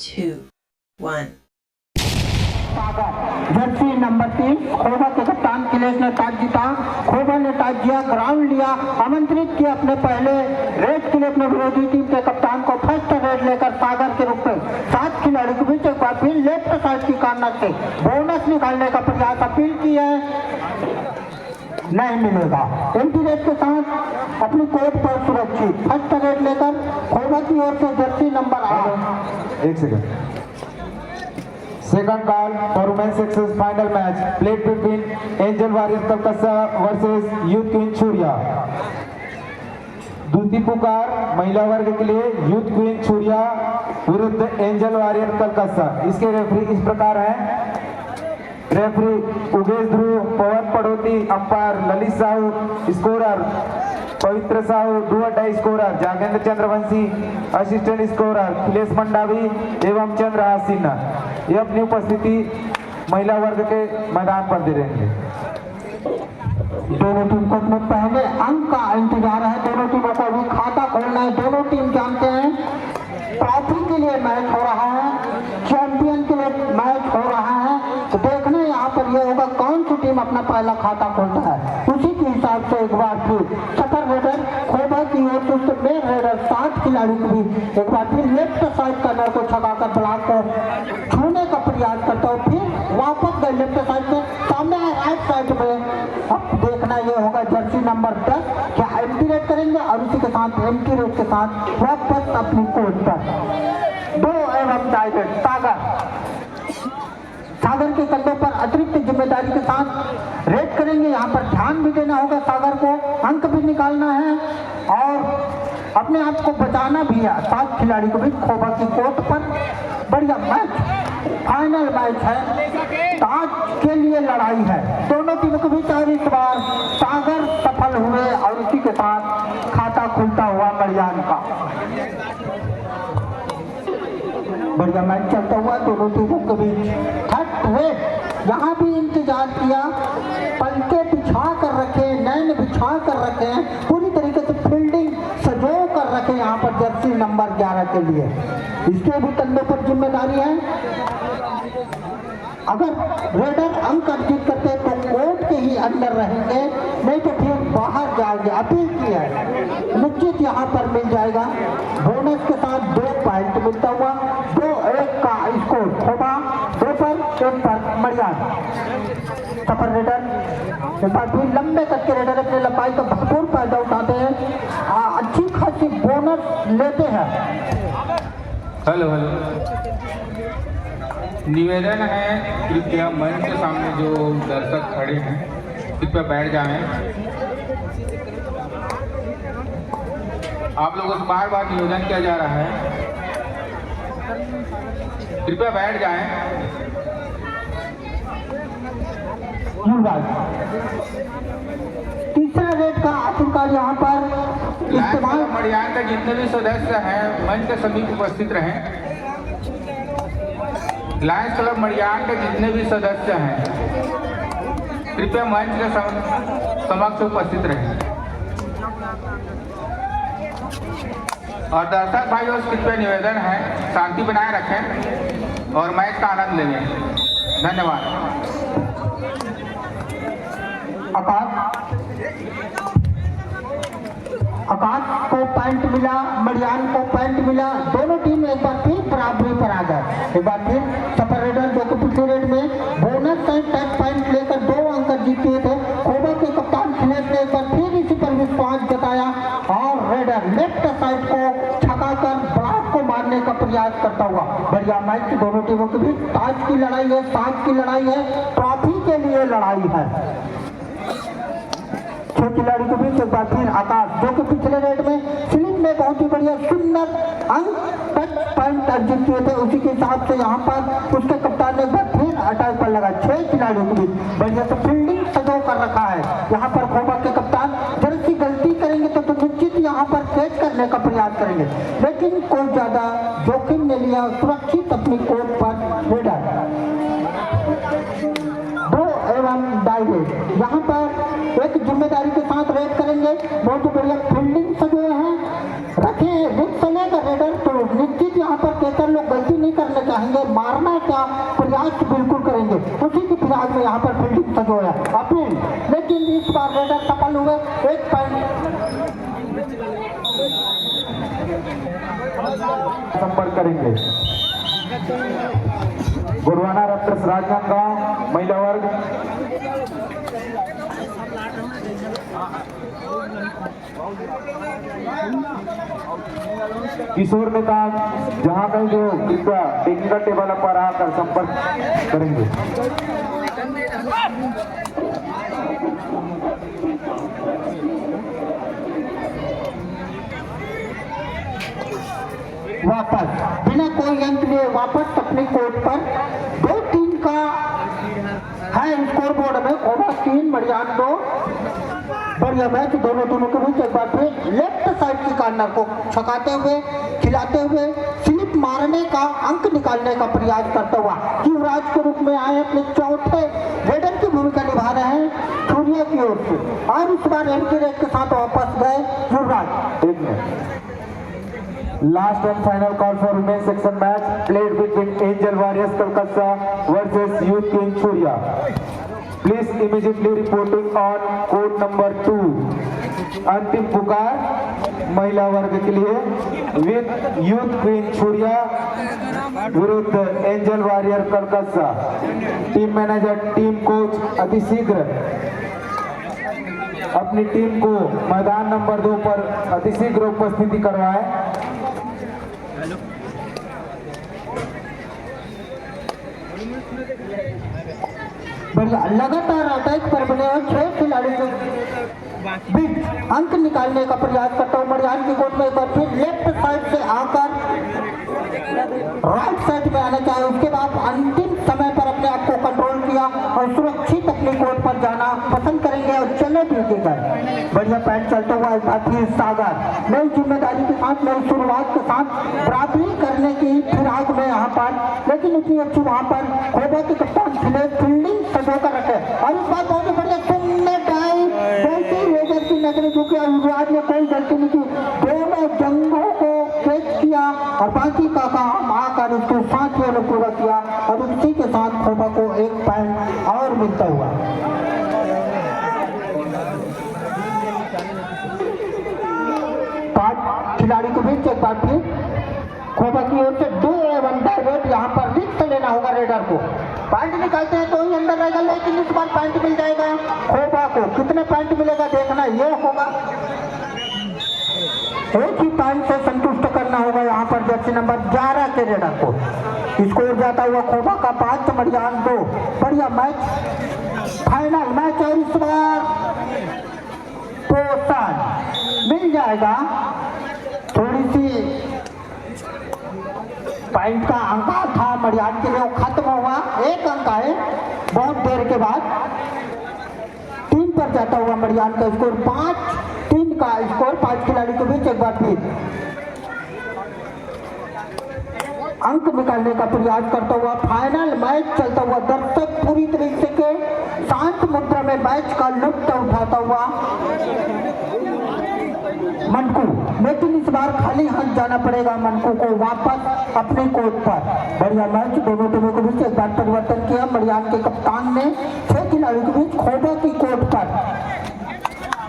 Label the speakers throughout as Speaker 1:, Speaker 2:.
Speaker 1: 2, 1.
Speaker 2: Jersey number 3 खोबा के कप्तान किलेश ने टॉस जीता। खोबा ने टॉस जिया, ग्राउंड लिया, आमंत्रित किया अपने पहले रेड के लिए अपने विरोधी टीम के कप्तान को फर्स्ट रेड लेकर सागर के रूप में 7 खिलाड़ी के बीच एक बार फिर लेफ्ट साइड की कॉर्नर से बोनस निकालने का प्रयास अपील की है, नहीं मिलेगा। एंटी रेड के साथ अपनी कोर्ट पर सुरक्षित फर्स्ट रेड लेकर खोबा की ओर से जर्सी नंबर 8।
Speaker 3: एक second. Second call for women's sexes final match played between Angel Warrior Kolkata versus Youth Queen Churiya। दूसरी पुकार महिला वर्ग के लिए यूथ क्वीन छुरिया विरुद्ध एंजल वॉरियर कलकत्ता। इसके रेफरी इस प्रकार हैं। Referee Ugesh Dhruv, Pawan Padoti, umpire Lalit Sahu, scorer Pavitra Sahu, डुअटाई scorer Jagendra Chandravanshi, assistant scorer Khilesh Mandavi एवं चंद्रहास सिन्हा। ये अपनी उपस्थिति महिला वर्ग के मैदान पर दे रहे हैं।
Speaker 2: दोनों टीम को अपने पहले अंक का इंतजार है। दोनों टीमों को अभी खाता खोलना है। दोनों टीम जानते हैं ट्रॉफी के लिए मैच हो रहा है, चैंपियन के लिए मैच हो रहा है। तो देखना यहाँ पर यह होगा कौन सी टीम अपना पहला खाता खोलता है। उसी के हिसाब से एक बार फिर सफर रेडर खोबा की ओर से उसके मेन रेडर 7 खिलाड़ी को भी एक बार फिर लेफ्ट साइड कर्नर को छकाकर ब्लॉक को छूने का प्रयास करता हूँ। फिर वापस गए लेफ्ट साइड में, सामने राइट साइड में। अब देखना यह होगा जर्सी नंबर 10 क्या एंटी रेड करेंगे और उसी के साथ एंटी रेड के साथ वापस अपनी कोर्ट पर 2 एवं डायरेक्ट सागर के कंधों पर अतिरिक्त जिम्मेदारी के साथ रेड करेंगे। यहाँ पर ध्यान भी देना होगा, सागर को अंक भी निकालना है और अपने आप को बचाना भी है। 7 खिलाड़ी को भी खोबा की कोर्ट पर बढ़िया मैच, फाइनल मैच है, ताज के लिए लड़ाई है दोनों टीमों के बीच। और इस बार सागर सफल हुए और इसी के साथ खाता खुलता हुआ मरियान का बढ़िया मैच चलता हुआ दोनों टीमों के बीच। थर्ड रेड यहाँ भी इंतजार किया, पलके बिछा कर रखे, नैन बिछा कर रखे, पूरी तरीके से फील्डिंग सजो कर रखे यहाँ पर जर्सी नंबर 11 के लिए। इसके भी कंधों पर जिम्मेदारी है। अगर रेडर अंक अर्जित करते तो कोर्ट के ही अंदर रहेंगे, नहीं तो फिर बाहर जाएंगे। अपील की है, निश्चित यहाँ पर मिल जाएगा बोनस के साथ 2 पॉइंट मिलता हुआ। 2-1 का स्कोर खोबा, 2 पर 1 पर मरियान। सफर रेडर एक बार फिर लंबे कद के रेडर अपने लंबाई का भरपूर फायदा उठाते हैं, अच्छी खासी बोनस लेते हैं।
Speaker 4: हेलो निवेदन है कृपया मंच के सामने जो दर्शक खड़े हैं कृपया बैठ जाएं। आप लोगों से बार बार निवेदन किया जा रहा है, कृपया बैठ जाएं।
Speaker 2: तीसरा रेड का आखिरकार यहाँ पर इस्तेमाल।
Speaker 4: मरियान के जितने भी सदस्य हैं मंच के समीप उपस्थित रहें। लायंस क्लब मरियान के जितने भी सदस्य हैं कृपया मंच के समक्ष उपस्थित रहें और दर्शक भाइयों से कृपया निवेदन है शांति बनाए रखें और मैच का आनंद लें। धन्यवाद।
Speaker 2: आकाश को पॉइंट मिला, मरियान को पॉइंट मिला। दोनों टीम एक बार फिर बराबरी पर आ गए। एक बार फिर सफर रेडर जो कि पिछले रेड में बोनस का टच पॉइंट लेकर 2 अंक जीते थे। खोबा के कप्तान खिलेश ने एक बार फिर इसी पर विश्वास जताया और रेडर लेफ्ट साइड को छकाकर ब्लॉक को मारने का प्रयास करता हुआ। बढ़िया मैच दोनों टीमों के बीच। ताज की लड़ाई है, सात की लड़ाई है, ट्रॉफी के लिए लड़ाई है। 6 खिलाड़ी के बीच एक बार फिर आकाश जो कि पिछले रेड में स्लिप में बहुत ही बढ़िया सुंदर अंक टच पॉइंट अर्जित किए थे, उसी के हिसाब से यहाँ पर उसके कप्तान ने एक बार फिर अटैक पर लगा। 6 खिलाड़ियों के बीच बढ़िया से फील्डिंग सजो कर रखा है। यहाँ पर खोबा के कप्तान जरा सी गलती करेंगे तो निश्चित यहाँ पर कैच करने का प्रयास करेंगे, लेकिन कोई ज्यादा जोखिम नहीं लिया, सुरक्षित अपनी कोर्ट पर रेडर 2 एवं डायरेक्ट यहाँ पर एक जिम्मेदारी के साथ रेड करेंगे। बहुत ही बढ़िया फील्डिंग सजे हैं रखे रिक्स लेकर रेडर तो निश्चित यहाँ पर प्लेयर लोग गलती नहीं करने चाहेंगे, मारना क्या प्रयास बिल्कुल करेंगे, उसी की फिराक में यहाँ पर फील्डिंग सजोया अपील, लेकिन इस बार रेडर सफल हुए। 1 पॉइंट
Speaker 3: संपर्क करेंगे। गोरवाना रैप्टर्स राजनांदगांव महिला वर्ग। किशोर नेता जहां कहीं जो कृपया टेक्निकल टेबल पर आकर संपर्क करेंगे।
Speaker 2: वापस बिना कोई अंक लिए वापस अपने कोर्ट पर 2-3 का है स्कोर बोर्ड में। Over 3 Marianne 2। बढ़िया मैच दोनों टीमों के बीच। एक बार फिर लेफ्ट साइड की कॉर्नर को छकाते हुए खिलाते हुए स्लिप मारने का अंक निकालने का प्रयास करता हुआ युवराज के रूप में आए अपने चौथे रेडर की भूमिका निभा रहे हैं सूर्या की ओर से, और इस बार एंटी रेड के साथ वापस गए युवराज।
Speaker 3: Last and final call for women's section match played between Angel Warriors Kolkata versus Youth King Surya. Please immediately reporting on court number 2. अंतिम पुकार महिला वर्ग के लिए विद यूथ क्वीन सूर्या विरुद्ध angel warrior Calcutta. Team manager team coach अतिशीघ्र अपनी team को मैदान नंबर 2 पर अतिशीघ्र उपस्थिति करवाएं।
Speaker 2: बढ़िया लगातार अटैक पर बने और 6 खिलाड़ी बीच अंक निकालने का प्रयास करता हूँ मरियान की कोर्ट में। एक बार फिर लेफ्ट साइड से आकर राइट साइड में आना चाहे, उसके बाद अंतिम समय पर अपने आप को कंट्रोल किया और सुरक्षित अपनी कोर्ट पर जाना पसंद करेंगे और चले भी देकर। बढ़िया पैंट चलता हुआ एक बार फिर सागर नई जिम्मेदारी के साथ नई शुरुआत के साथ बराबरी करने की फिराक में यहाँ पर, लेकिन इतनी अच्छी वहाँ पर खोबा के कप्तान फील्डिंग सजो कर रखे और इस बार बहुत बढ़िया सुनने रेडर की नजरें झुकी और युवराज ने कोई गलती नहीं की, दोनों जंगों को कैच किया और बाकी का काम आकर उसके साथियों ने पूरा किया और उसी के साथ खोबा को 1 पॉइंट और मिलता हुआ। खिलाड़ी के बीच एक बार फिर खोबा की ओर से 2-1 डायरेक्ट यहाँ पर रिस्क लेना होगा रेडर को। पॉइंट निकालते हैं तो ही अंदर रहेगा, लेकिन इस बार पॉइंट मिल जाएगा खोबा को। कितने पॉइंट मिलेगा देखना ये होगा। एक ही पॉइंट से संतुष्ट करना होगा यहाँ पर जर्सी नंबर 11 के रेडर को। स्कोर जाता हुआ खोबा का 5 मरियान 2। बढ़िया मैच फाइनल मैच और इस बार प्रोत्साहन मिल जाएगा। थोड़ी सी पॉइंट का अंका था मरियान के लिए, वो खत्म हुआ। 1 अंक आए बहुत देर के बाद। 3 पर जाता हुआ मरियान का स्कोर 5-3 का स्कोर 5 खिलाड़ी के बीच। एक बार फिर अंक निकालने का प्रयास करता हुआ फाइनल मैच चलता हुआ, दर्शक पूरी तरीके के शांत मुद्रा में मैच का लुत्फ उठाता हुआ मनकू, लेकिन इस बार खाली हाथ जाना पड़ेगा मनकू को वापस अपने कोर्ट पर। बढ़िया मैच दोनों टीमों के बीच। एक बार परिवर्तन किया मरियान के कप्तान ने 6 खिलाड़ियों के बीच खोबा की कोर्ट पर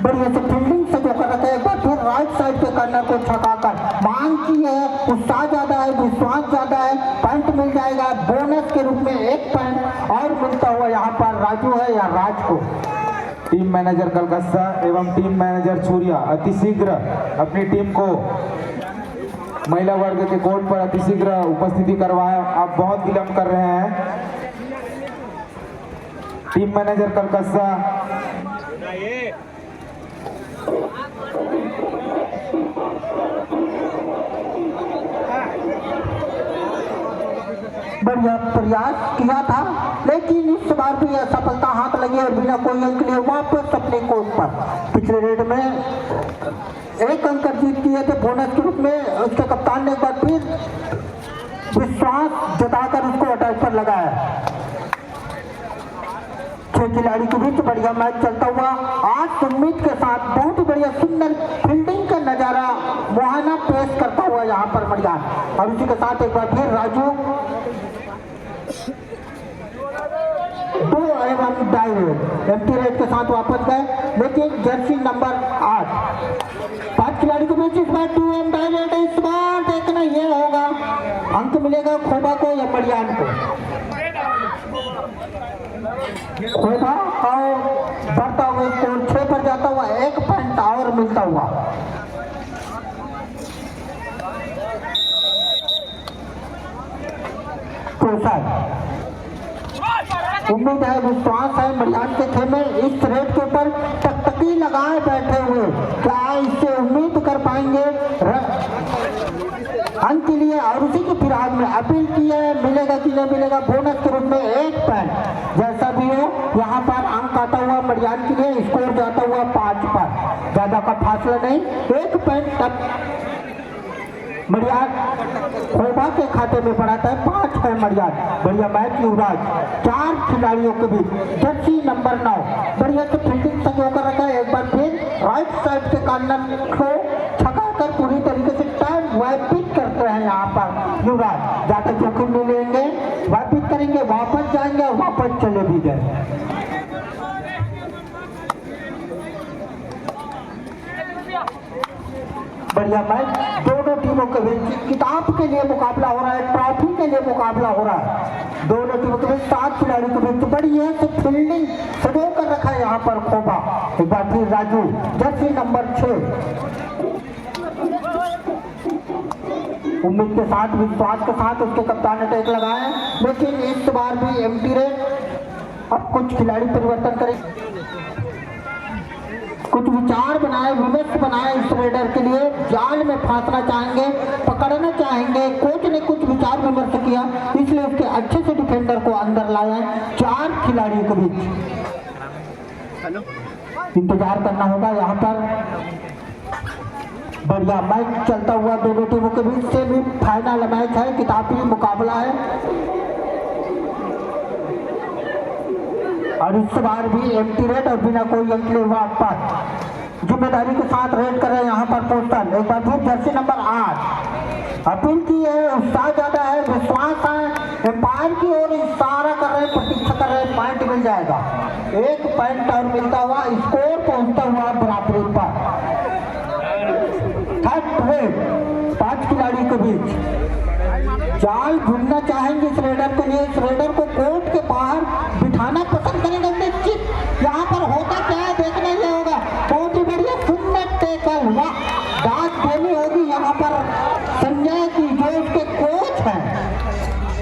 Speaker 2: बढ़िया से फील्डिंग से जो कर रखा है। एक बार फिर राइट साइड के कॉर्नर को छकाकर मांग की है, उत्साह ज्यादा है, विश्वास ज्यादा है, पॉइंट मिल जाएगा बोनस के रूप में 1 पॉइंट और मिलता हुआ यहाँ पर राजू है या राज को।
Speaker 3: टीम मैनेजर कलकत्ता एवं टीम मैनेजर सूर्या अतिशीघ्र अपनी टीम को महिला वर्ग के कोर्ट पर अतिशीघ्र उपस्थिति करवाएं। आप बहुत विलंब कर रहे हैं। टीम मैनेजर कलकत्ता
Speaker 2: बढ़िया प्रयास किया था, लेकिन इस बार भी असफलता हाथ लगी और बिना कोई अंक लिए वापस अपने कोर्ट पर। पिछले रेड में 1 अंक जीत किए थे बोनस के रूप में। उसके कप्तान ने एक बार फिर विश्वास जताकर उसको अटैक पर लगाया। 6 खिलाड़ी के बीच बढ़िया मैच चलता हुआ आज उम्मीद के साथ बहुत ही बढ़िया सुंदर फील्डिंग का नजारा मुहाना पेश करता हुआ यहाँ पर मरियान। और उसी के साथ एक बार फिर राजू 2 एवं डाइव एम्प्टी रेट के साथ वापस गए, लेकिन जर्सी नंबर 8 5 खिलाड़ी के बीच इस बार 2 एवं डाइव रेट। इस बार देखना ये होगा अंक मिलेगा खोबा को या मरियान को। खोबा और बढ़ता हुआ स्कोर 6 पर जाता हुआ 1 पॉइंट और मिलता हुआ। उम्मीद है, विश्वास है मरियान के खेमे इस रेट के ऊपर टकटकी लगाए बैठे हुए, क्या इससे उम्मीद कर पाएंगे अंक के लिए। और उसी की फिराक में अपील की है, मिलेगा कि नहीं मिलेगा बोनस के रूप में 1 पॉइंट। जैसा भी हो यहाँ पर अंक आता हुआ मरियान के लिए, स्कोर जाता हुआ 5 पर, ज्यादा का फासला नहीं, 1 पॉइंट तक मरियान खोबा के खाते में पड़ा था। 5 है मरियान। बढ़िया मैच युवराज 4 खिलाड़ियों के बीच जर्सी नंबर 9 बढ़िया से फील्डिंग संजो कर रखा है। एक बार फिर राइट साइड के कॉर्नर को छका कर पूरी तरीके से टाइम वाइपिट करते हैं यहाँ पर युवराज। ज्यादा जोखिम नहीं लेंगे, वाइपिट करेंगे, वापस जाएंगे और वापस चले भी गए। बढ़िया मैच दोनों टीमों के बीच किताब के लिए मुकाबला हो रहा है, ट्रॉफी के लिए मुकाबला हो रहा है। दोनों टीमों के बीच 7 खिलाड़ियों के बीच बड़ी है तो फील्डिंग सजो कर रखा है यहाँ पर खोबा। एक बार फिर राजू जर्सी नंबर 6 उम्मीद के साथ, विश्वास के साथ उसके कप्तान ने टेक लगाए, लेकिन इस बार भी एम्प्टी रेट। अब कुछ खिलाड़ी परिवर्तन करें, कुछ विचार बनाए, विमर्श बनाए इस रेडर के लिए, जाल में फांसना चाहेंगे, पकड़ना चाहेंगे। कोच ने कुछ विचार विमर्श किया, इसलिए उसके अच्छे से डिफेंडर को अंदर लाया। 4 खिलाड़ियों के बीच इंतजार करना होगा यहाँ पर। बढ़िया मैच चलता हुआ दोनों टीमों के बीच, से भी फाइनल मैच है, किताबी मुकाबला है। और इस बार भी एम्प्टी रेट और बिना कोई अंक ले वापस जिम्मेदारी के साथ रेड कर रहे हैं यहाँ पर पोस्टल। एक बार फिर जर्सी नंबर 8 अपील की है, उत्साह ज्यादा है, विश्वास है, एम्पायर की ओर इशारा कर रहे हैं, प्रतीक्षा कर रहे हैं, पॉइंट मिल जाएगा। 1 पॉइंट और मिलता हुआ, स्कोर पहुंचता हुआ बराबरी पर। थर्ड रेड 5 खिलाड़ी के बीच जाल भूलना चाहेंगे इस रेडर के लिए। इस रेडर को कोर्ट के बाहर बिठाना पसंद करेंगे निश्चित। यहाँ पर होता क्या है देखने ये होगा। बहुत ही बढ़िया सुंदर टेकल, वाह, दाद देनी होगी यहाँ पर संजय की, जो उसके कोच हैं।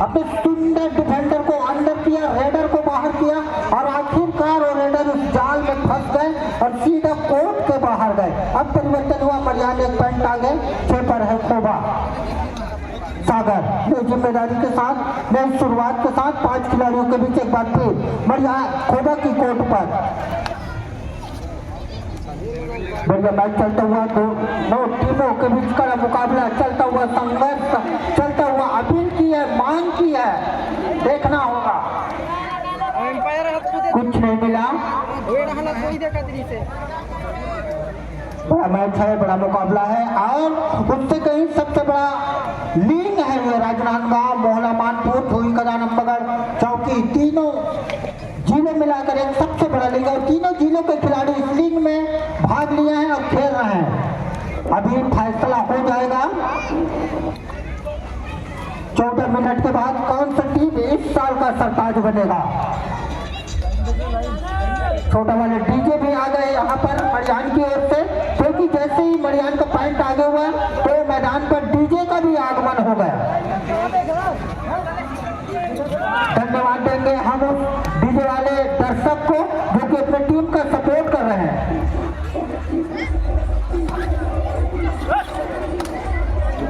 Speaker 2: अपने सुंदर डिफेंडर को अंदर किया, रेडर को बाहर किया और आखिरकार वो रेडर उस जाल में फंस गए और सीधा कोर्ट के बाहर गए। अब परिवर्तन हुआ, मरियान 1 पॉइंट आ गए, 6 पर है खोबा। सागर नई जिम्मेदारी के साथ, नई शुरुआत के साथ 5 खिलाड़ियों के बीच एक बार फिर बढ़िया खोबा की कोर्ट पर बढ़िया मैच चलता हुआ। दोनों टीमों के बीच का मुकाबला चलता हुआ, संघर्ष चलता हुआ। अपील की है, मांग की है, देखना होगा। कुछ नहीं मिला, बड़ा मैच है, बड़ा मुकाबला है। और उससे कहीं सबसे बड़ा लीग है ये राजनांदगांव, मोहला, मानपुर, धोई, कदानमबगड़, चौकी, तीनों जिले मिलाकर एक सबसे बड़ा लीग है। तीनों जिलों के खिलाड़ी इस लीग में भाग लिए हैं और खेल रहे हैं। अभी फैसला हो जाएगा 14 मिनट के बाद कौन सा टीम इस साल का सरताज बनेगा। छोटा वाले डीजे भी आ गए यहाँ पर मरियान की ओर से, क्योंकि जैसे ही मरियान का पॉइंट आगे हुआ तो मैदान पर डीजे का भी आगमन हो गया। धन्यवाद देंगे हम उस डीजे वाले दर्शक को जो कि अपनी टीम का सपोर्ट कर रहे हैं।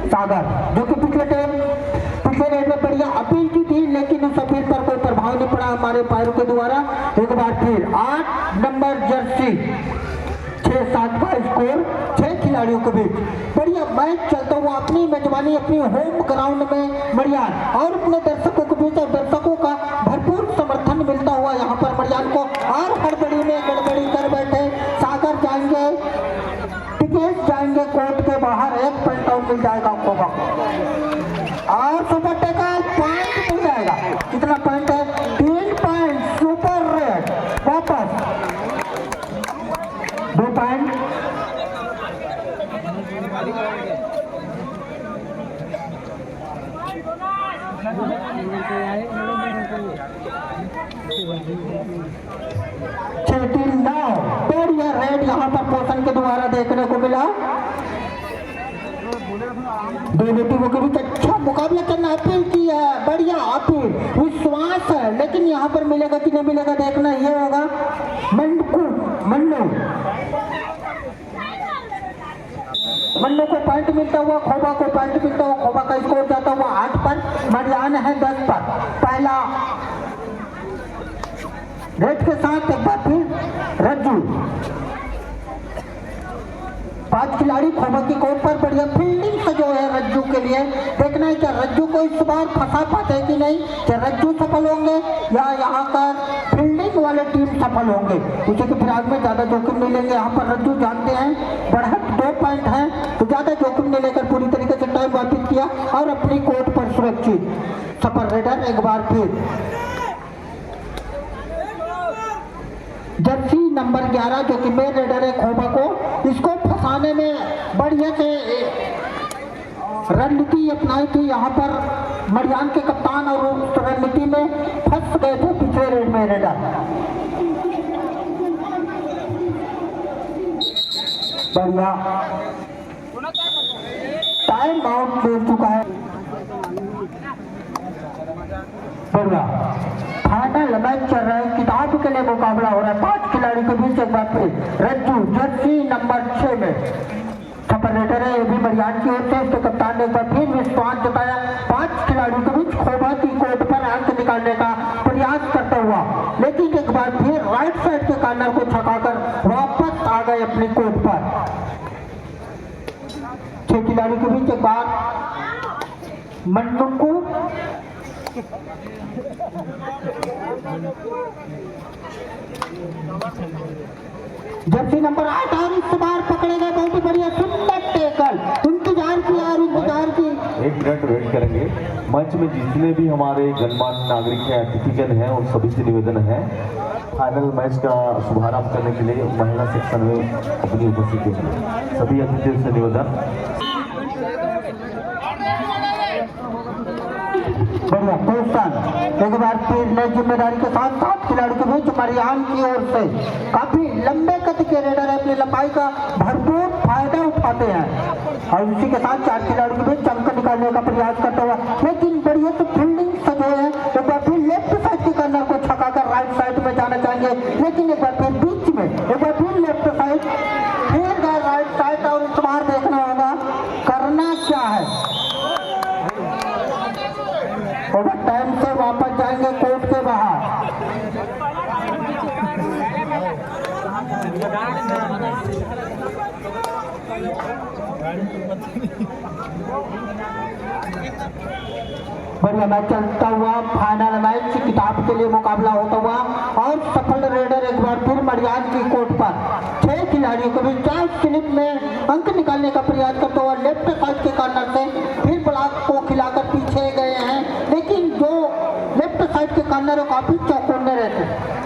Speaker 2: सागर जो कि पिछले रेड में बढ़िया अपील की थी, लेकिन उस अपील पर कोई प्रभाव नहीं पड़ा हमारे पैरों के द्वारा। एक बार फिर 8 नंबर जर्सी 6-7 का स्कोर 6 खिलाड़ियों के बीच बढ़िया मैच चलता हुआ, अपनी मेजबानी अपनी होम ग्राउंड में मरियान और अपने दर्शकों के बीच, और दर्शकों का भरपूर समर्थन मिलता हुआ यहाँ पर मरियान को। और हड़बड़ी में गड़बड़ी कर बैठे सागर जाएंगे, टिकट जाएंगे कोर्ट के बाहर। 1 मिल जाएगा खोबा को और सुपर टेकर पॉइंट मिल जाएगा। कितना पॉइंट है? 3 पॉइंट। सुपर रेड वापस 2 पॉइंट। बढ़िया रेड यहाँ पर पोषण के द्वारा देखने को मिला। दोनों टीमों के बीच अच्छा मुकाबला करना अपील की है, बढ़िया अपील, विश्वास है, लेकिन यहाँ पर मिलेगा कि नहीं मिलेगा देखना ये होगा। मन्नू को पॉइंट मिलता हुआ, खोबा को पॉइंट मिलता हुआ, खोबा का स्कोर जाता हुआ 8 पर, मरियान है 10 पर। पहला रेड के साथ एक बार फिर रज्जू, 5 खिलाड़ी खोबा की कोर्ट पर। बढ़िया फील्डिंग से जो है रज्जू के लिए देखना है क्या रज्जू को इस बार फंसा पाते हैं कि नहीं, क्या रज्जू सफल होंगे या यहाँ का फील्डिंग वाले टीम सफल होंगे। पीछे के फिराक में ज्यादा जोखिम नहीं लेंगे यहाँ पर रज्जू, जानते हैं बढ़त 2 पॉइंट है तो ज्यादा जोखिम नहीं लेकर पूरी तरीके से टाइम वापिस किया और अपनी कोर्ट पर सुरक्षित। सुपर रेडर एक बार फिर जर्सी नंबर 11 जो कि मेन रेडर है खोबा को, इसको फंसाने में बढ़िया से रणनीति अपनाई थी यहाँ पर मरियान के कप्तान और उस रणनीति में फंस गए थे पिछले रेड में रेडर। बढ़िया टाइम आउट ले चुका है। बढ़िया फाइनल मैच चल रहा है, किताब के लिए मुकाबला हो रहा है 5 खिलाड़ी के बीच। एक बार फिर रज्जू जर्सी नंबर 6 में सुपर रेडर है, ये भी मरियान की ओर से। इसके कप्तान ने एक बार फिर विश्वास जताया 5 खिलाड़ियों के बीच खोबा की कोर्ट पर अंक निकालने का प्रयास करता हुआ, लेकिन एक बार फिर राइट साइड के कॉर्नर को छकाकर वापस आ गए अपनी कोर्ट पर। 6 खिलाड़ी के बीच एक बार मन्नू जर्सी नंबर 8 और इस बार पकड़े गए, बहुत ही बढ़िया सुंदर टेकल। इंतजार किया और इंतजार की।
Speaker 1: 1 मिनट वेट करेंगे। मंच में जितने भी हमारे गणमान्य नागरिक हैं, अतिथिगण हैं, उन सभी से निवेदन है फाइनल मैच का शुभारंभ करने के लिए महिला सेक्शन में अपनी उपस्थिति है। सभी अतिथियों से निवेदन।
Speaker 2: बढ़िया पोषण एक बार फिर नई जिम्मेदारी के साथ 7 खिलाड़ी के बीच मरियान की ओर से। काफी लंबे कद के रेडर अपनी लंबाई का भरपूर फायदा उठाते हैं और इसी के साथ 4 खिलाड़ी के बीच अंक निकालने का प्रयास करते हुए, लेकिन बढ़िया से फील्डिंग से जो है एक बार फिर लेफ्ट साइड के कॉर्नर को छकाकर राइट साइड में जाना चाहेंगे, लेकिन एक बार फिर बीच में एक बार फिर लेफ्ट साइड फिर गए राइट साइड और इस बार देखना होगा करना क्या है। ओवर टाइम से वापस जाएंगे कोर्ट के बाहर। बढ़िया मैच चलता हुआ, फाइनल मैच किताब के लिए मुकाबला होता हुआ और सफल रेडर एक बार फिर मरियान की कोर्ट पर 6 खिलाड़ियों के बीच 4 स्लिप में अंक निकालने का प्रयास करता हुआ लेफ्ट साइड के कॉर्नर से फिर ब्लॉक को खिलाकर पीछे गए हैं, लेकिन जो लेफ्ट साइड के कॉर्नर काफी चौकोने रहते।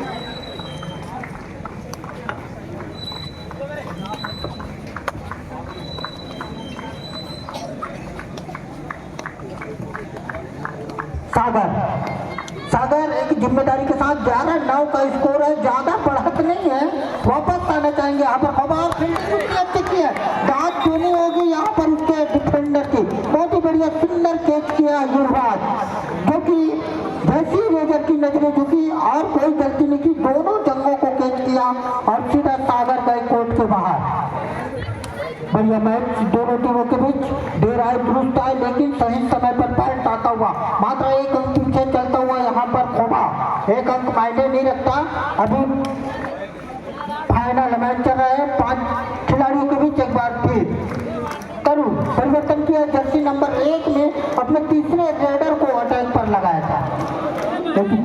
Speaker 2: सागर एक जिम्मेदारी के साथ 11-9 का स्कोर है, ज्यादा बढ़त नहीं है, वापस आना चाहेंगे यहाँ पर। खबर अच्छी है, दांत चूनी होगी यहाँ पर उसके डिफेंडर की, बहुत ही बढ़िया सुंदर कैच किया युवराज, जो कि जैसी रेजर की नजरें झुकी और कोई गलती नहीं की, दोनों जंगों को कैच किया और सीधा सागर गए कोर्ट के बाहर। बढ़िया मैच दोनों टीमों के बीच देर आए दुरुस्त आए, लेकिन सही समय पर पॉइंट आता हुआ मात्र 1 अंक पीछे चलता हुआ यहाँ पर खोबा। 1 अंक मायने नहीं रखता। अभी फाइनल मैच चल रहा है 5 खिलाड़ियों के बीच। एक बार फिर करूँ परिवर्तन किया, जर्सी नंबर 1 में अपने तीसरे रेडर को अटैक पर लगाया था, लेकिन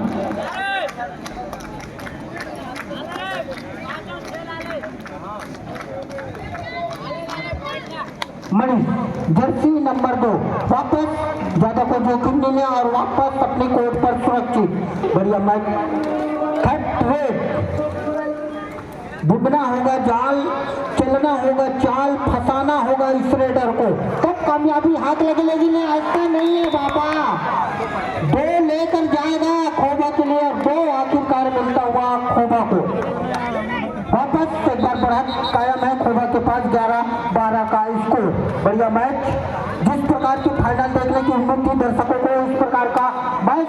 Speaker 2: मनीष जर्सी नंबर 2 वापस ज्यादा कोई जोखिम नहीं लिया और वापस अपने कोर्ट पर सुरक्षित। बढ़िया मैच। थर्ड रेड बुनना होगा जाल, चलना होगा चाल, फंसाना होगा इस रेडर को, तब कामयाबी हाथ लगे। लेकिन ऐसा नहीं है बाबा, 2 लेकर जाएगा खोबा के लिए, 2 आखिरकार मिलता हुआ खोबा को। वापस एक बार बढ़त कायम है खोबा के पास 11-12 का स्कोर। बढ़िया मैच। जिस प्रकार की फाइनल देखने की उम्मीद थी दर्शकों को, इस प्रकार का मैच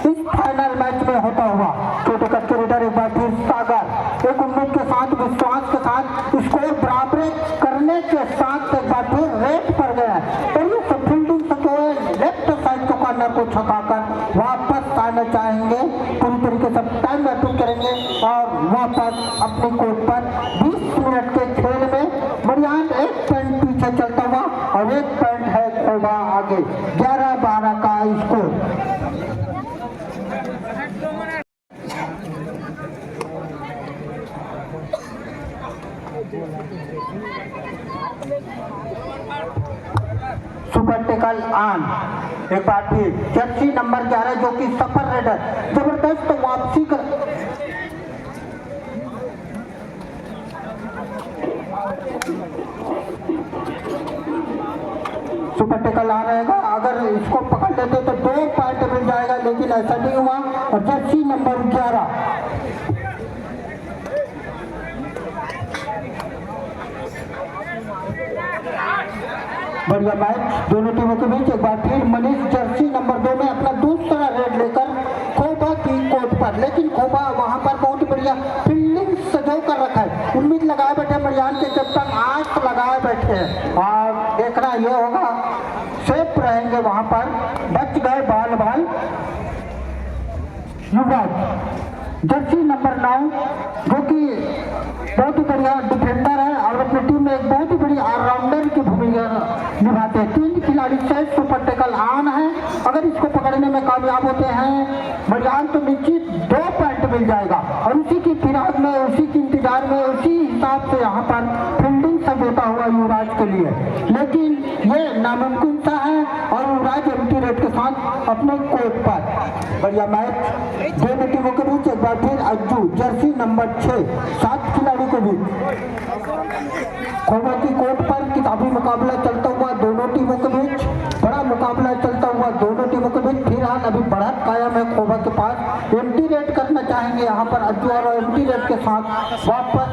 Speaker 2: इस फाइनल मैच में होता हुआ। छोटे कद के रेडर एक बार फिर सागर एक उम्मीद के साथ, विश्वास के साथ स्कोर बराबर करने के साथ एक बार फिर रेट पर गया और ये फील्डिंग से जो है लेफ्ट साइड के कॉर्नर को छकाकर वापस आना चाहेंगे। पूरी तरीके से टाइम मैपिंग करेंगे और वापस अपने कोर्ट पर 20 मिनट के खेल में मरियान 1 पॉइंट पीछे चलता हुआ और 1 पॉइंट है खोबा आगे। 11-12 का स्कोर। सुपर टेकल ऑन एक बार फिर जर्सी नंबर 11 जो कि सफर रेडर जबरदस्त वापसी कर सुपर टेकल आ रहेगा। अगर इसको पकड़ लेते तो 2 पॉइंट मिल जाएगा, लेकिन ऐसा नहीं हुआ और जर्सी नंबर 11 बढ़िया मैच दोनों टीमों के बीच। एक बार फिर मनीष जर्सी नंबर 2 में अपना दूसरा रेड लेकर खोबा की कोर्ट पर, लेकिन खोबा वहां पर बहुत बढ़िया फील्डिंग सजो कर रखा है। उम्मीद लगाए बैठे मरियान के कैप्टन, आस लगाए बैठे हैं और देखना यह होगा सेफ रहेंगे वहां पर। बच गए बाल युवराज जर्सी नंबर 9 जो कि बहुत ही बढ़िया डिफेंडर है और अपनी टीम में एक बहुत ही बड़ी ऑलराउंडर की भूमिका निभाते हैं। 3 खिलाड़ी से सुपर टेकल ऑन है। अगर इसको पकड़ने में कामयाब होते हैं मरियान तो निश्चित 2 पॉइंट मिल जाएगा और उसी की फिराक में, उसी के इंतजार में, उसी हिसाब से यहाँ पर फील्डिंग सजोता हुआ युवराज के लिए, लेकिन ये नामुमकिन सा है और युवराज एम्प्टी रेड के साथ अपने कोर्ट पर। बढ़िया मैच दोनों टीमों के बीच। एक बार फिर अज्जू जर्सी नंबर 6 7 खिलाड़ी के बीच खोबा की कोर्ट पर किताबी मुकाबला चलता हुआ दोनों टीमों के बीच, बड़ा मुकाबला चलता हुआ दोनों टीमों के बीच। फिलहाल अभी बढ़त कायम है खोबा के पास। एम्प्टी रेड करना चाहेंगे यहाँ पर अज्जू और एम्प्टी रेड के साथ वापस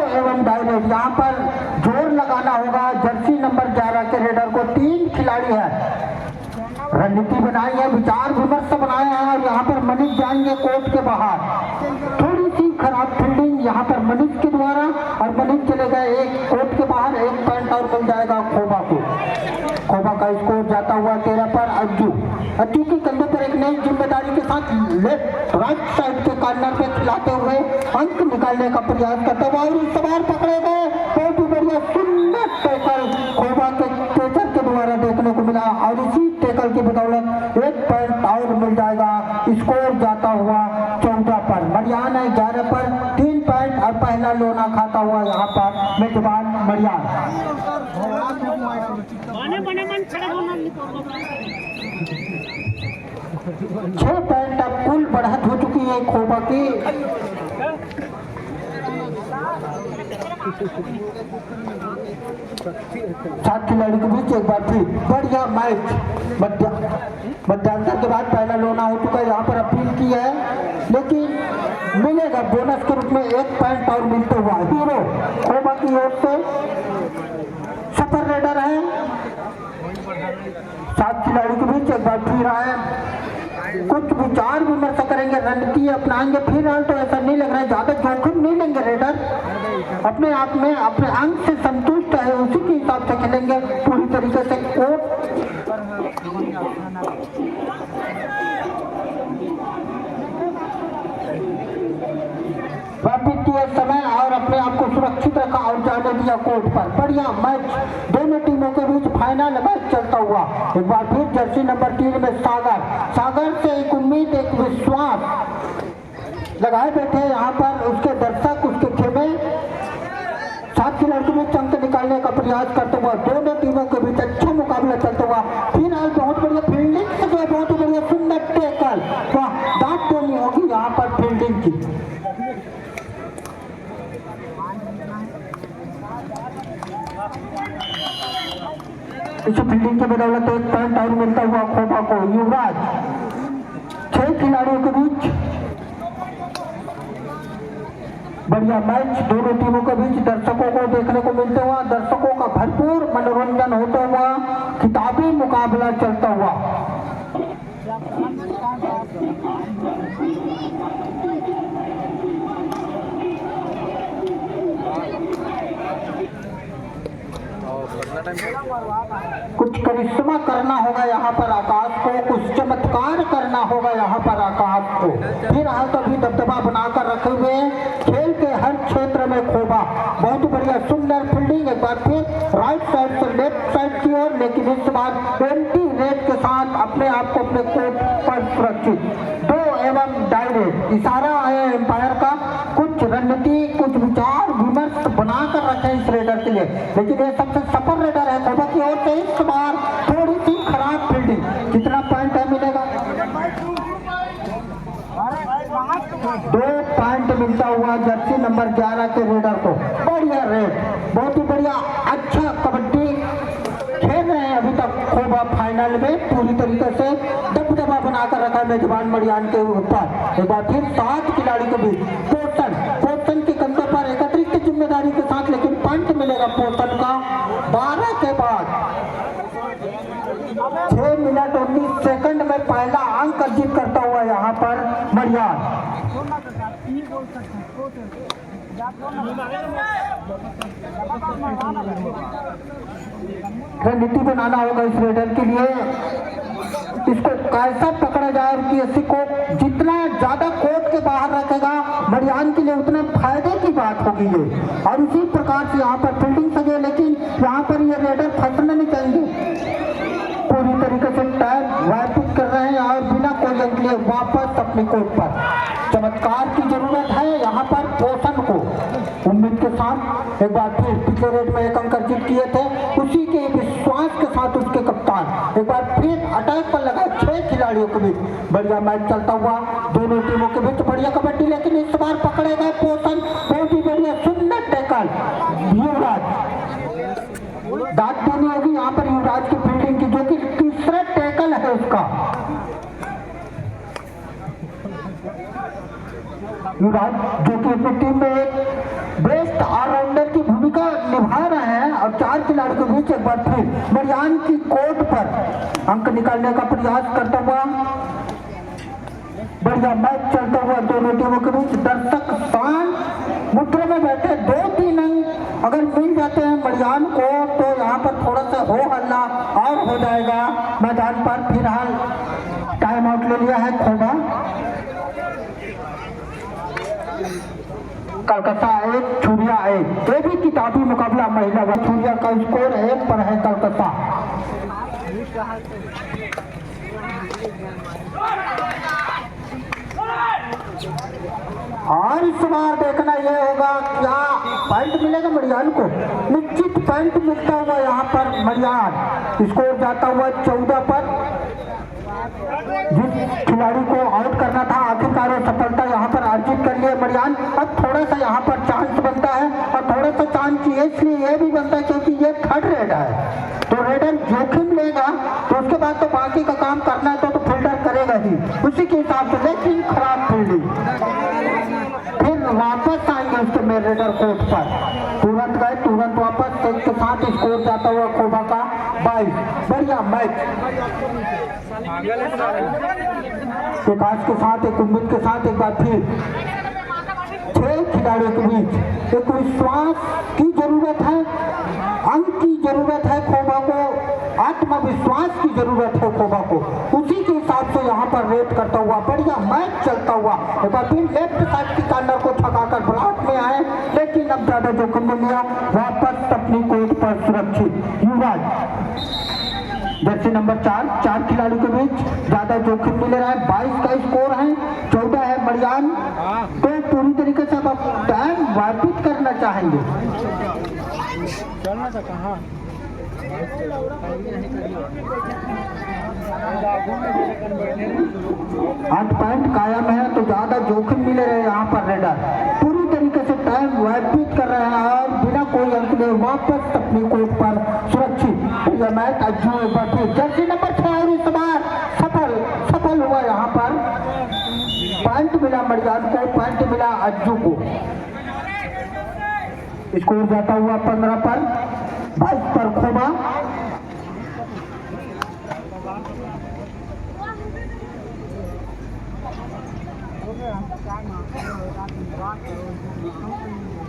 Speaker 2: एवं डायरेक्ट यहाँ पर जोर लगाना होगा। जर्सी नंबर 11 के रेडर को 3 खिलाड़ी है, रणनीति बनाई है, विचार विमर्श बनाया है और यहाँ पर मनीष जाएंगे कोर्ट के बाहर। थोड़ी सी खराब फील्डिंग यहाँ पर मनीष के द्वारा और मनीष चले गए एक कोर्ट के बाहर। 1 पॉइंट और मिल जाएगा खोबा को। खोबा का स्कोर जाता हुआ 13 पर अज्जू के कंधे पर एक नई जिम्मेदारी के साथ लेफ्ट राइट साइड के कॉर्नर पे खिलाते हुए अंक निकालने का प्रयास करते हुए और इस बार पकड़े गए। बहुत ही बढ़िया सुंदर टैकल खोबा के पेचर के द्वारा देखने को मिला और इसी टैकल की बदौलत 1 पॉइंट और मिल जाएगा। स्कोर जाता हुआ 14 पर। मरियान है 11 पर 3 पॉइंट और पहला लोना खाता हुआ यहाँ पर मेजबान मरियान। 6 पॉइंट अब कुल बढ़त हो चुकी है खोबा की। 7 खिलाड़ी के बीच एक बार फिर बढ़िया मैच। मध्यांतर के बाद पहला लोना हो चुका है। यहाँ पर अपील की है लेकिन मिलेगा बोनस के रूप में 1 पॉइंट और मिलते हुआ। हीरो खोबा की ओर से सफर रेडर है। 7 खिलाड़ी के बीच एक बार फिर आए, कुछ विचार विमर्श करेंगे, रणनीति अपनाएंगे। फिलहाल तो ऐसा नहीं लग रहा है, ज्यादा जोखिम नहीं लेंगे रेडर, अपने आप में अपने अंक से संतुष्ट है, उसी के हिसाब से खेलेंगे पूरी तरीके से। कोर्ट वित्तीय समय और अपने आप को सुरक्षित रखा और जाने दिया कोर्ट पर। बढ़िया मैच दोनों टीमों के बीच फाइनल मैच चलता हुआ। एक बार फिर जर्सी नंबर 3 में सागर से एक उम्मीद, एक विश्वास लगाए बैठे हैं यहाँ पर उसके दर्शक, उसके खेमे 7 खिलाड़ियों के बीच अंक निकालने का प्रयास करते हुआ दोनों टीमों के बीच अच्छा मुकाबला चलता हुआ फिलहाल बहुत बढ़िया फील्डिंग से जो बहुत बढ़िया सुंदर टैकल, वाह दांत देनी होगी यहाँ पर फील्डिंग की। इस फील्डिंग के बदौलत एक पॉइंट और मिलता हुआ खोबा को। युवराज 6 खिलाड़ियों के बीच बढ़िया मैच दोनों टीमों के बीच दर्शकों को देखने को मिलता हुआ, दर्शकों का भरपूर मनोरंजन होता हुआ, खिताबी मुकाबला चलता हुआ। कुछ करिश्मा करना होगा यहाँ पर आकाश को, कुछ चमत्कार करना होगा यहाँ पर आकाश को। फिर हाल तभी दबदबा बनाकर रखे हुए खेल के हर क्षेत्र में खोबा, बहुत बढ़िया सुंदर फील्डिंग, एक बार फिर राइट साइड से लेफ्ट साइड की ओर, लेकिन इस बार एंटी रेट के साथ अपने आप को अपने कोर्ट पर सुरक्षित 2 एवं डायरेक्ट इशारा है एम्पायर का। कुछ रणनीति, कुछ विचार विमर्श बनाकर रखे इस रेडर के लिए, लेकिन ये सबसे सफल रेडर है खोबा की ओर से। इस बार थोड़ी सी खराब फील्डिंग, कितना पॉइंट है मिलेगा? 2 पॉइंट मिलता हुआ जर्सी नंबर 11 के रेडर को। बढ़िया रेड, बहुत ही बढ़िया, अच्छा कबड्डी खेल रहे हैं अभी तक खोबा फाइनल में, पूरी तरीके से दबदबा बनाकर रखा मेजबान मरियान के ऊपर। एक बार फिर 7 खिलाड़ी के बीच पोर्टन के कंधे पर एक अतिरिक्त जिम्मेदारी के साथ, लेकिन पॉइंट मिलेगा पोर्टन का 12 के बाद 6 मिनट 19 सेकंड में पहला अंक अर्जित करता हुआ यहाँ पर मरियान। रणनीति बनाना होगा इस रेडर के लिए, इसको कैसा पकड़ा जाए और पीएससी को जितना ज्यादा कोर्ट के बाहर रखेगा मरियान के लिए उतने फायदे की बात होगी ये। और इसी प्रकार से यहाँ पर फील्डिंग सजे, लेकिन यहाँ पर ये रेडर फंसना नहीं चाहिए, पूरी तरीके से टाइम वाइपिंग कर रहे हैं और बिना कोई अंक लिए वापस अपनी कोर्ट पर। चमत्कार की जरूरत है यहाँ पर पोषण को, उम्मीद के साथ एक बार फिर पिछले रेट में 1 अंक अर्जित किए थे, उसी के विश्वास के साथ उसके कप्तान एक बार फिर अटैक पर लगा। 6 खिलाड़ियों के बीच बढ़िया मैच चलता हुआ दोनों टीमों के बीच, बढ़िया कबड्डी, लेकिन इस बार पकड़े गए पोषण, बहुत ही बढ़िया सुंदर टैकल। युवराज दांत देनी होगी यहाँ पर युवराज की फील्डिंग की, जो कि तीसरा टैकल है उसका। युवराज जो कि अपनी टीम में एक बेस्ट ऑलराउंडर की भूमिका निभा रहे हैं, और 4 खिलाड़ियों के बीच एक बार फिर मरियान की कोर्ट पर अंक निकालने का प्रयास करता हुआ बढ़िया मैच चलता हुआ दोनों टीमों के बीच। दर्शक शांत मुद्रा में बैठे, 2-3 अंक अगर मिल जाते हैं मरियान को तो यहाँ पर थोड़ा सा हो हल्ला और हो जाएगा मैदान पर। फिलहाल टाइम आउट ले लिया है खोबा। कलकत्ता 1 छुरिया 1, ये भी किताबी मुकाबला महिला व छुरिया का स्कोर 1 पर है कलकत्ता। और इस बार देखना यह होगा क्या पॉइंट मिलेगा मरियान को। निश्चित पॉइंट मिलता हुआ यहाँ पर मरियान, स्कोर जाता हुआ 14 पर। जिस खिलाड़ी को आउट करना था आखिरकार वो सफलता यहाँ पर अर्जित कर लिया मरियान। अब थोड़ा सा यहाँ पर चांस बनता है, और थोड़ा सा चांस इसलिए यह भी बनता है क्योंकि ये 3rd रेडर है, तो रेडर जोखिम लेगा तो उसके बाद तो बाकी का काम करना है तो फील्डर करेगा ही उसी के हिसाब से। लेकिन खराब फील्डिंग, फिर वापस आएंगे उसके मेन रेडर कोर्ट पर, तुरंत गए तुरंत वापस, एक के साथ स्कोर जाता हुआ खोबा का 22। बढ़िया मैच विकास के साथ, एक उम्मीद के साथ एक बार फिर 6 खिलाड़ियों के बीच एक विश्वास की जरूरत है, अंक की जरूरत है खोबा को, आत्मविश्वास की जरूरत है खोबा को, उसी के हिसाब से यहाँ पर रेट करता हुआ बढ़िया मैच चलता हुआ एक बार फिर लेफ्ट साइड की कॉर्नर को थकाकर ब्लॉक में आए, लेकिन अब ज्यादा जोखिम नहीं लिया, वापस अपनी कोर्ट पर सुरक्षित। युवराज जर्सी नंबर 4 खिलाड़ियों के बीच ज्यादा जोखिम मिल रहा है। 22 का स्कोर है, 14 है मरियान। तो पूरी तरीके से आप टाइम वापिस करना चाहेंगे। 8 पॉइंट कायम है, तो ज्यादा जोखिम मिले रहे यहाँ पर रेडर पूरी तरीके से टाइम वापिस कर रहे हैं और बिना कोई अंक लिए वापस अपनी कोर्ट पर सुरक्षित। यह मैच अज्जू बढ़ती जर्सी नंबर 6 और इस बार सफल हुआ। यहाँ पर पॉइंट मिला मरियान को, पॉइंट मिला अज्जू को। स्कोर जाता हुआ 15 पर, 22 पर खोबा।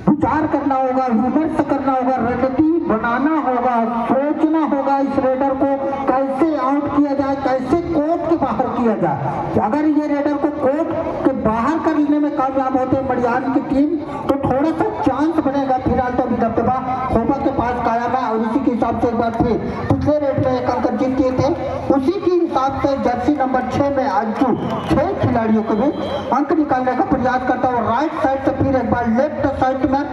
Speaker 2: विचार करना होगा, विमर्श करना होगा, रणनीति बनाना होगा, सोचना होगा इस रेडर को कैसे आउट किया जाए, कैसे कोर्ट के बाहर किया जाए। अगर ये रेडर को कोर्ट के बाहर करने में कामयाब होते हैं मरियान की टीम, तो थोड़ा सा चांस बनेगा। फिलहाल तो अभी दबदबा खोबा के पास कायम है और इसी के हिसाब से एक बार फिर पिछले रेड में एक अंक जीत किए थे, उसी के हिसाब से जर्सी नंबर 6 में अज्जू 6 खिलाड़ियों के बीच अंक निकालने का प्रयास करता हुआ राइट साइड से फिर एक बार लेफ्ट साइड में,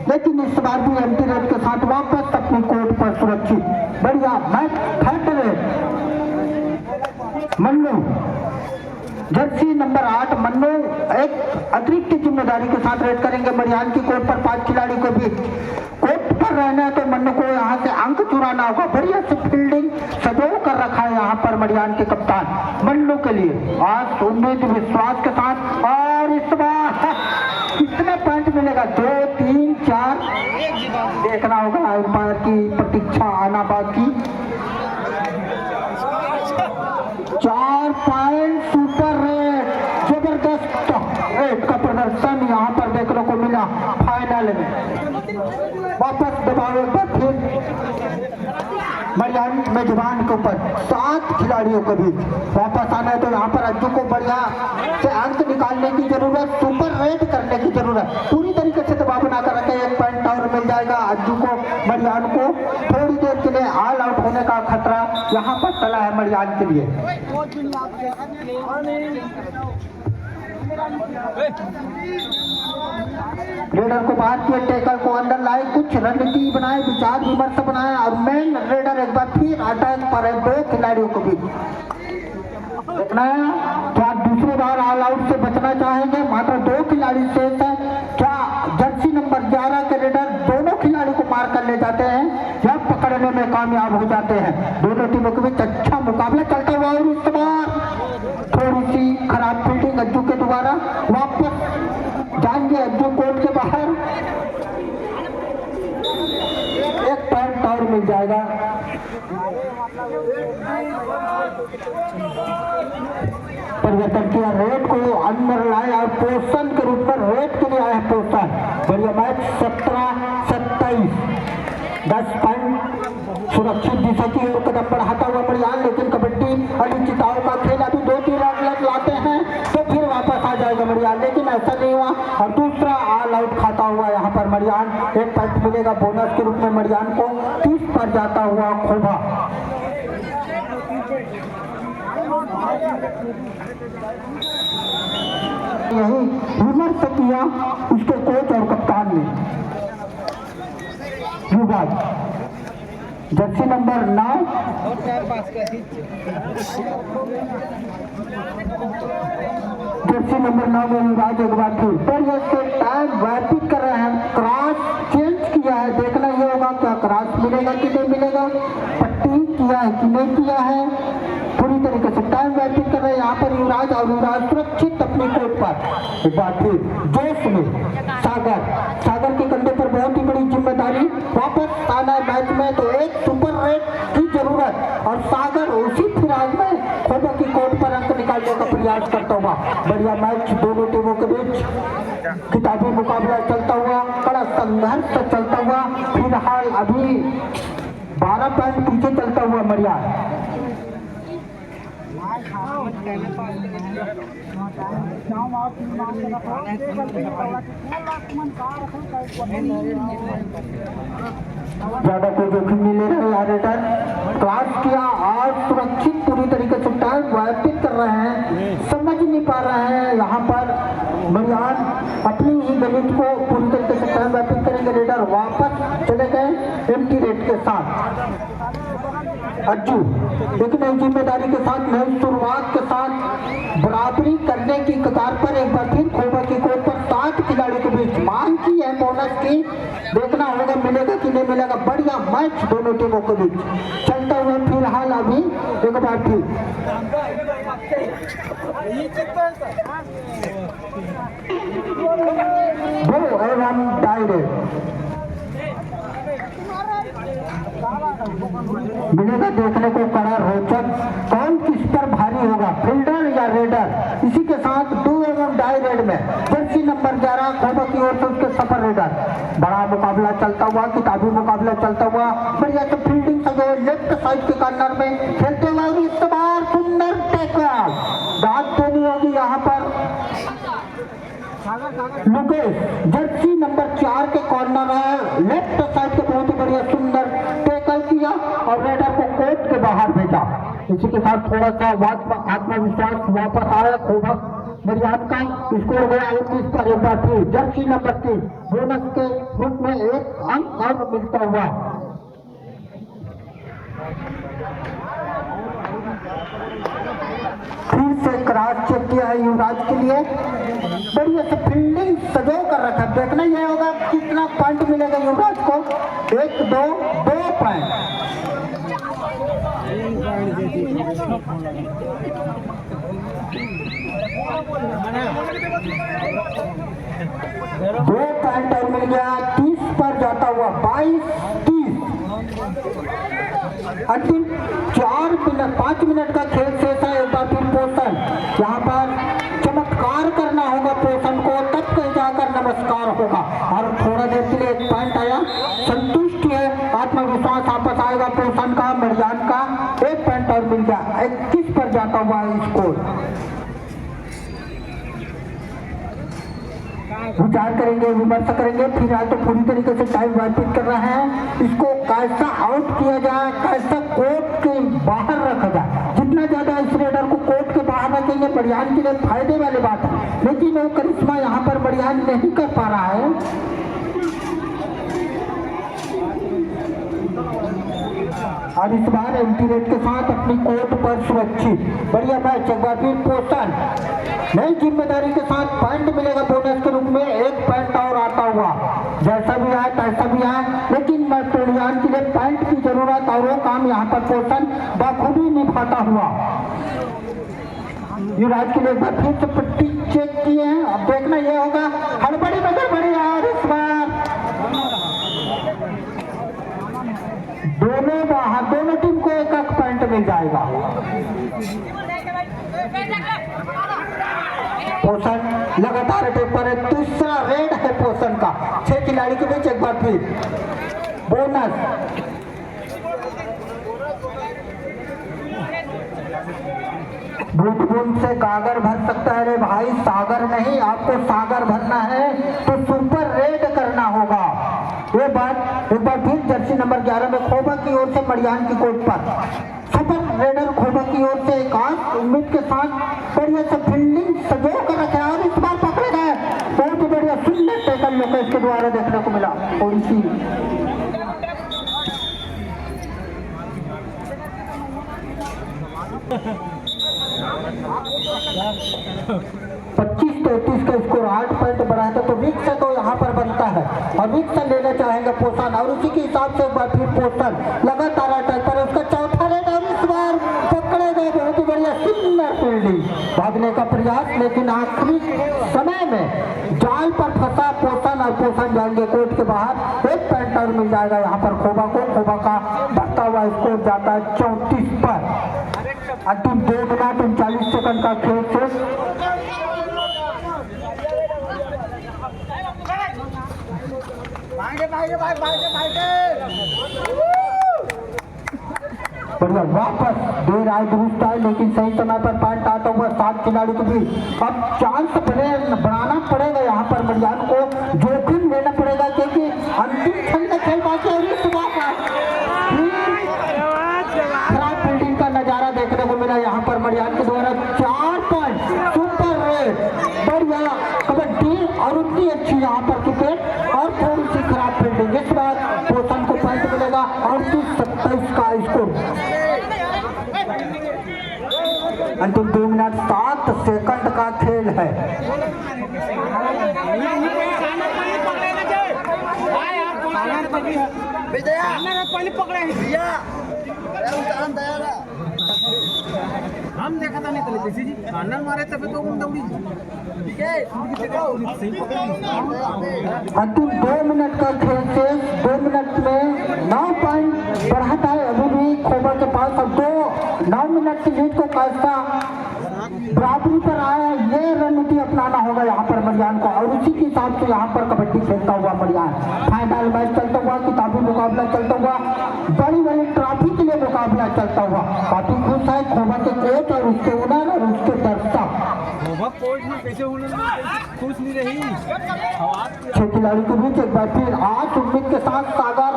Speaker 2: लेकिन इस बार भी एंटी रेड के साथ वापस अपनी कोर्ट पर सुरक्षित। बढ़िया match third red Mannu Jersey number 8 Mannu एक अतिरिक्त जिम्मेदारी के साथ रेड करेंगे मरियान की कोर्ट पर 5 खिलाड़ी के बीच। कोर्ट पर रहना है तो मन्नू को यहाँ से अंक चुराना होगा। बढ़िया से फील्डिंग सजो कर रखा है यहाँ पर मरियान के कप्तान मन्नू के लिए, आज उम्मीद विश्वास के साथ। और इस बार कितने पॉइंट मिलेगा? 2, 3, 4 देखना होगा, अंपायर की प्रतीक्षा आना बाकी। 4 पॉइंट सुपर रेड, जबरदस्त रेड का प्रदर्शन यहाँ पर देखने को मिला फाइनल में। वापस दबाव पर फिर मरियान मेजबान के ऊपर 7 खिलाड़ियों के बीच वापस आना है, तो यहाँ पर अज्जू को बढ़िया से अंक निकालने की जरूरत, सुपर रेड करने की जरूरत। पूरी तरीके से दबाव बनाकर रखे, 1 पॉइंट और मिल जाएगा अज्जू को। मरियान को थोड़ी देर के लिए ऑल आउट होने का खतरा यहाँ पर टला है मरियान के लिए। रेडर को बाहर किए, टेकल को अंदर लाए, कुछ रणनीति बनाए, विचार विमर्श बनाए और मेन रेडर एक बार फिर अटैक पर है 2 खिलाड़ियों के बीच। देखना है क्या दूसरी बार ऑल आउट से बचना चाहेंगे, मात्र 2 खिलाड़ी शेष है। क्या जर्सी नंबर 11 के रेडर दोनों खिलाड़ी को मार कर ले जाते हैं या पकड़ने में कामयाब हो जाते हैं? दोनों टीमों के बीच अच्छा मुकाबला चलता हुआ और इस बार थोड़ी सी खराब फील्डिंग अज्जू के द्वारा। वापस जाएंगे अज्जू कोर्ट के बाहर, 1 पॉइंट और मिल जाएगा। परिवर्तन किया, रेड को अंदर लाए और पोषण के रूप में रेड के लिए आया पोषण। बढ़िया मैच 17-27, 10 पॉइंट सुरक्षित दिशा की ओर कदम बढ़ाता हुआ मरियान, लेकिन कबड्डी अनिश्चितताओं का खेल अभी 2-3 रन लाते हैं तो फिर वापस आ जाएगा मरियान, लेकिन ऐसा नहीं हुआ और दूसरा ऑल आउट खाता हुआ यहाँ पर मरियान। 1 पॉइंट मिलेगा बोनस के रूप में मरियान को। 30 पर जाता हुआ खोबा। यही विमर्श किया उसके कोच और कप्तान ने। युवराज जर्सी नंबर 9 जर्सी नंबर 9 में युवराज एक बार फिर पर ये टाइम वापिस कर रहे हैं, क्रॉस चेंज किया है। देखना ये होगा क्या क्रॉस मिलेगा कि नहीं मिलेगा, पट्टी किया है कि नहीं किया है। पूरी तरीके से टाइम वापिस कर रहे हैं यहाँ पर युवराज और युवराज सुरक्षित अपनी कोर्ट पर। एक बार फिर जोश में सागर के कंधे पर बहुत ही बड़ी जिम्मेदारी, वापस आना है मैच में तो एक सुपर रेड की जरूरत और सागर उसी फिराक में खोबा की कोर्ट पर अंक निकालने का प्रयास करता हुआ। बढ़िया मैच दोनों टीमों के बीच, किताबी मुकाबला चलता हुआ, बड़ा संघर्ष चलता हुआ। फिलहाल अभी 12 पॉइंट पीछे चलता हुआ मरियान। ज्यादा कोई जोखिम नहीं ले रहे यार रेडर। किया और सुरक्षित पूरी तरीके से टाइम व्यतीत कर रहे हैं, समझ नहीं पा रहे हैं। यहाँ पर मरियान अपनी ही गणित को पूरी तरीके से टाइम व्यतीत करेंगे। रेडर वापस चले गए एम्प्टी रेट के साथ। अज्जू एक नई जिम्मेदारी के साथ, नई शुरुआत के साथ बराबरी करने की कगार पर एक बार फिर खोबा की कोर्ट पर 7 खिलाड़ियों के बीच मांग की है बोनस की। देखना होगा मिलेगा कि नहीं मिलेगा। बढ़िया मैच दोनों टीमों के बीच चलता हुआ फिलहाल अभी एक बार फिर दो एवं डायरेक्ट मिलेगा देखने को कड़ा रोचक। कौन किस पर भारी होगा, फील्डर या रेडर। इसी के साथ 2 एवं डाई रेड में जर्सी नंबर 11 खोबा की ओर से उसके सफर रेडर। बड़ा मुकाबला चलता हुआ, किताबी मुकाबला चलता हुआ। बढ़िया से फील्डिंग से लेफ्ट साइड के कॉर्नर में खेलते हुए इस बार सुंदर टैकल। दाद तो नहीं होगी यहाँ पर। मुकेश जर्सी नंबर 4 के कॉर्नर है, लेफ्ट साइड के बहुत ही बढ़िया सुंदर टैकल किया और रेडर को कोर्ट के बाहर भेजा। इसी के साथ थोड़ा सा आत्मविश्वास वापस आया खोबा मरियान का। स्कोर गया 19 पर। एक बार फिर जर्सी नंबर 3 बोनस के रूप में 1 अंक और मिलता हुआ। फिर से क्रॉस चेक किया है युवराज के लिए। बढ़िया से फील्डिंग सजो कर रखा। देखना यह होगा कितना पॉइंट मिलेगा युवराज को। 1 2 2 पॉइंट। 2 पॉइंट और मिल गया। 30 पर जाता हुआ 22-30। अंतिम 5 मिनट का खेल शेष है। एक बार फिर पोषण यहाँ पर चमत्कार करना होगा पोषण को, तब कहीं जाकर नमस्कार होगा। और थोड़ा देर के लिए 1 पॉइंट आया, संतुष्टि है, आत्मविश्वास वापस आएगा पोषण का। मरियान का 1 पॉइंट और मिल गया। 21 पर जाता हुआ स्कोर। विचार करेंगे, विमर्श करेंगे। फिलहाल तो पूरी तरीके से टाइम व्यतीत कर रहे हैं। इसको कैसा आउट किया जाए, कैसा कोर्ट के बाहर रखा जाए। जितना ज्यादा इस रेडर को कोर्ट के बाहर रखेंगे मरियान के लिए फायदे वाली बात है, लेकिन वो करिश्मा यहाँ पर मरियान नहीं कर पा रहा है। और इस बार एम्प्टी रेट के साथ अपनी कोर्ट पर सुरक्षित। बढ़िया मैच। एक बार फिर पोषण नई जिम्मेदारी के साथ पॉइंट मिलेगा बोनस के रूप में। 1 पॉइंट और आता हुआ। जैसा भी आए तैसा भी आए, लेकिन मरियान के लिए पॉइंट की जरूरत और वो काम यहाँ पर पोषण बखूबी निभाता हुआ। युवराज के लिए एक बार फिर से पट्टी चेक किए हैं। अब देखना यह होगा हड़बड़ी में गड़बड़ी। और इस बार दोनों टीम को 1 पॉइंट मिल जाएगा। पोषण लगातार अटैक पर है। दूसरा रेड है पोषण का। 6 खिलाड़ी के बीच एक बार फिर बोनस। बूंद से गागर भर सकता है रे भाई, सागर नहीं। आपको सागर भरना है तो सुपर रेड करना होगा। ये बात एक बार फिर जर्सी नंबर 11 में खोबा की ओर से मरियान की कोर्ट पर सुपर रेडर खोबा की ओर से एक उम्मीद के साथ बढ़िया से फील्डिंग सजो कर रखा है। और इस बार पकड़े गए। बहुत ही बढ़िया सुंदर टैकल लोकेश के द्वारा देखने को मिला। और इसी 25-33 का स्कोर। 8 पॉइंट बढ़ाता तो विक से तो यहाँ पर बनता है और विक से लेना चाहेंगे पोषण। और उसी के हिसाब से एक बार फिर पोषण लगातार अटैक पर। उसका चौथा रेड और इस बार पकड़े गए। बहुत ही बढ़िया सुंदर फील्डिंग, भागने का प्रयास, लेकिन आखिरी समय में जाल पर फंसा पोषण। और पोषण जाएंगे कोर्ट के बाहर। 1 पॉइंट और मिल जाएगा यहाँ पर खोबा को। खोबा का बढ़ता हुआ स्कोर जाता है 34 पर। अंतिम 2 मिनट 39 सेकंड का खेल शेष। बढ़िया वापस देर आए दुरुस्त आए, लेकिन सही समय पर पॉइंट आता हुआ 7 खिलाड़ी को भी। अब चांस बनाना पड़ेगा यहाँ पर मरियान को, जोखिम लेना पड़ेगा क्योंकि अंतिम क्षण का खेल बाकी है। खराब 38-27 का स्कोर। अंतिम 2 मिनट 7 सेकंड का खेल है।
Speaker 5: हम देखा था नहीं चले जी खाना मारे तब तो दौड़ी ठीक है
Speaker 2: अंतिम 2 मिनट का खेल शेष। 2 मिनट में 9 पॉइंट बढ़ाता है अभी भी खोबा के पास। और 9 मिनट की लीड को कैसा बराबरी पर आया, ये रणनीति अपनाना होगा यहाँ पर मरियान को। और उसी के हिसाब से यहाँ पर कबड्डी खेलता हुआ मरियान। फाइनल मैच चलता हुआ, किताबी मुकाबला चलता हुआ, बड़ी बड़ी ट्रॉफी के लिए मुकाबला चलता हुआ। काफी खुश है खोबा के कोच और उसके ओनर और उसके दर्शक।
Speaker 5: कोच में कैसे खुश नहीं रही।
Speaker 2: 6 खिलाड़ी के बीच एक बार फिर आज उम्मीद के साथ सागर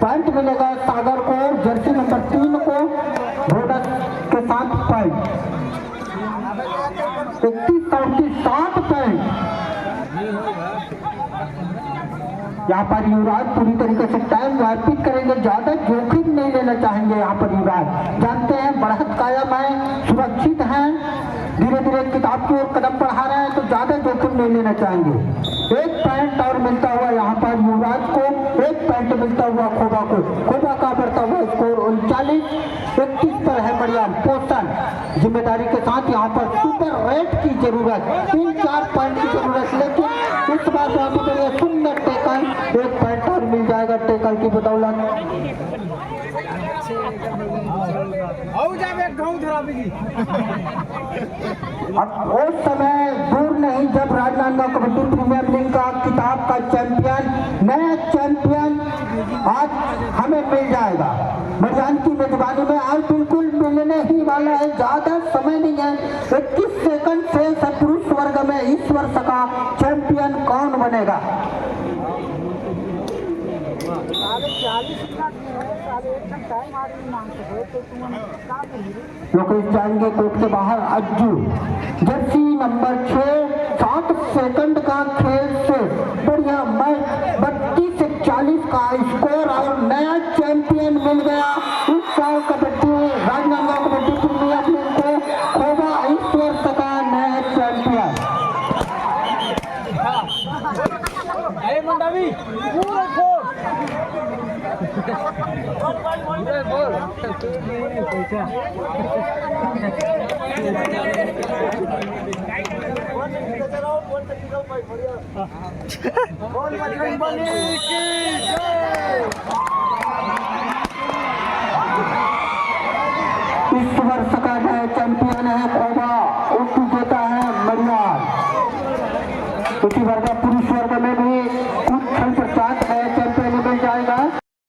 Speaker 2: पॉइंट मिलेगा। सागर को जर्सी नंबर 3 को बोनस के साथ पॉइंट 31-37 पॉइंट। यहाँ पर युवराज पूरी तरीके से टाइम वार्पित करेंगे, ज्यादा जोखिम नहीं लेना चाहेंगे। यहाँ पर युवराज जानते हैं बढ़त कायम है, सुरक्षित है, धीरे धीरे किताब की ओर कदम बढ़ा रहे हैं, तो ज्यादा जोखिम नहीं लेना चाहेंगे। 1 पॉइंट और मिलता हुआ यहाँ पर युवराज को, 1 पॉइंट मिलता हुआ खोबा को। खोबा का बढ़ता हुआ स्कोर 39-31 पर है मरियान। पोषण जिम्मेदारी के साथ यहाँ पर सुपर रेट की जरूरत, 3-4 पॉइंट की जरूरत, लेकिन इस बार यहाँ पर सुंदर टेकल 1 पॉइंट और मिल जाएगा टेकल की बदौलत। अब उस समय दूर नहीं जब राजनांदगांव कबड्डी प्रीमियर लीग का किताब का चैंपियन, नया चैंपियन आज हमें मिल जाएगा मरियान की मेजबानी में। आज बिल्कुल मिलने ही वाला है, ज्यादा समय नहीं है। 21 सेकंड से पुरुष वर्ग में इस वर्ष का चैंपियन कौन बनेगा। लोकेश जाएंगे कोर्ट के बाहर। अज्जू जर्सी नंबर 6 7 सेकंड का खेल से बढ़िया मैच 32-40 का स्कोर और नया चैंपियन मिल गया इस साल कबड्डी राजनांदगांव कबड्डी प्रीमियर लीग को। खोबा इस वर्ष का नया चैंपियन। इस वर्ष का नया चैंपियन है खोबा, उप विजेता है मरियान। उसी वर्ग